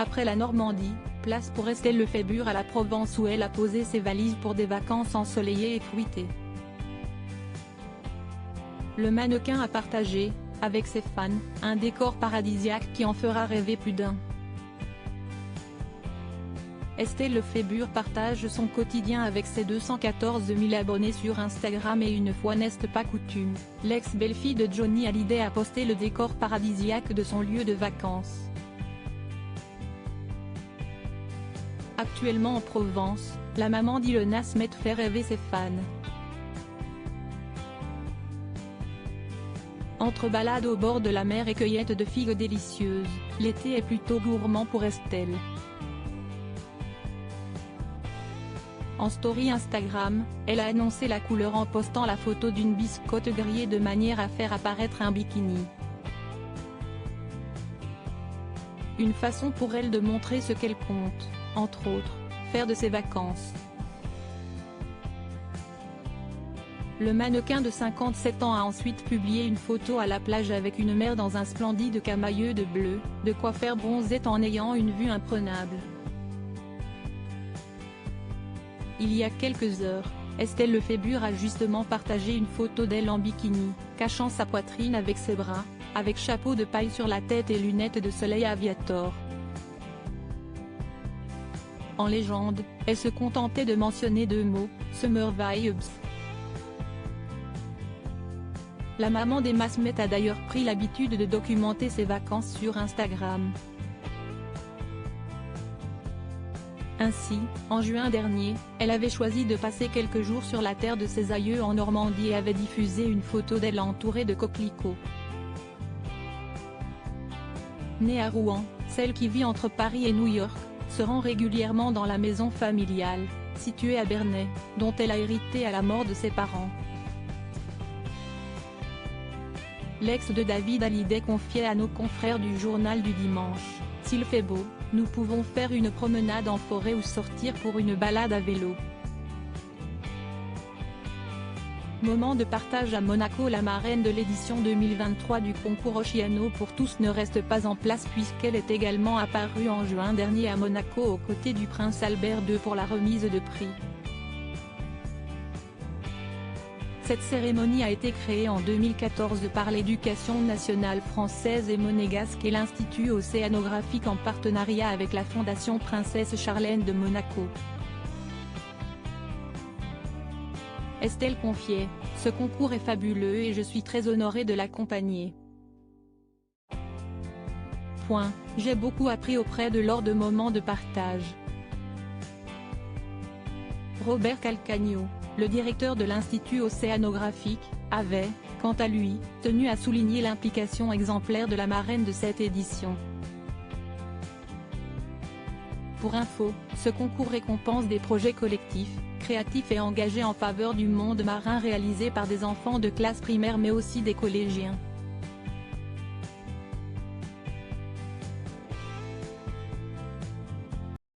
Après la Normandie, place pour Estelle Lefébure à la Provence où elle a posé ses valises pour des vacances ensoleillées et fruitées. Le mannequin a partagé, avec ses fans, un décor paradisiaque qui en fera rêver plus d'un. Estelle Lefébure partage son quotidien avec ses 214 000 abonnés sur Instagram et une fois n'est pas coutume, l'ex-belle-fille de Johnny Hallyday a posté le décor paradisiaque de son lieu de vacances. Actuellement en Provence, la maman d'Ilona Smith fait rêver ses fans. Entre balades au bord de la mer et cueillette de figues délicieuses, l'été est plutôt gourmand pour Estelle. En story Instagram, elle a annoncé la couleur en postant la photo d'une biscotte grillée de manière à faire apparaître un bikini. Une façon pour elle de montrer ce qu'elle compte, entre autres, faire de ses vacances. Le mannequin de 57 ans a ensuite publié une photo à la plage avec une mer dans un splendide camailleux de bleu, de quoi faire bronzer en ayant une vue imprenable. Il y a quelques heures, Estelle Lefébure a justement partagé une photo d'elle en bikini, cachant sa poitrine avec ses bras, avec chapeau de paille sur la tête et lunettes de soleil aviator. En légende, elle se contentait de mentionner deux mots, Summer Vibes. La maman d'Emma Smith a d'ailleurs pris l'habitude de documenter ses vacances sur Instagram. Ainsi, en juin dernier, elle avait choisi de passer quelques jours sur la terre de ses aïeux en Normandie et avait diffusé une photo d'elle entourée de coquelicots. Née à Rouen, celle qui vit entre Paris et New York, se rend régulièrement dans la maison familiale, située à Bernay, dont elle a hérité à la mort de ses parents. L'ex de David Hallyday confiait à nos confrères du journal du dimanche, « S'il fait beau, nous pouvons faire une promenade en forêt ou sortir pour une balade à vélo. » Moment de partage à Monaco. La marraine de l'édition 2023 du concours Oceano pour tous ne reste pas en place puisqu'elle est également apparue en juin dernier à Monaco aux côtés du prince Albert II pour la remise de prix. Cette cérémonie a été créée en 2014 par l'Éducation nationale française et monégasque et l'Institut océanographique en partenariat avec la Fondation Princesse Charlène de Monaco. Estelle confiait, « Ce concours est fabuleux et je suis très honorée de l'accompagner. J'ai beaucoup appris auprès de lors de moments de partage. » Robert Calcagno, le directeur de l'Institut océanographique, avait, quant à lui, tenu à souligner l'implication exemplaire de la marraine de cette édition. Pour info, ce concours récompense des projets collectifs, créatifs et engagés en faveur du monde marin réalisés par des enfants de classe primaire mais aussi des collégiens.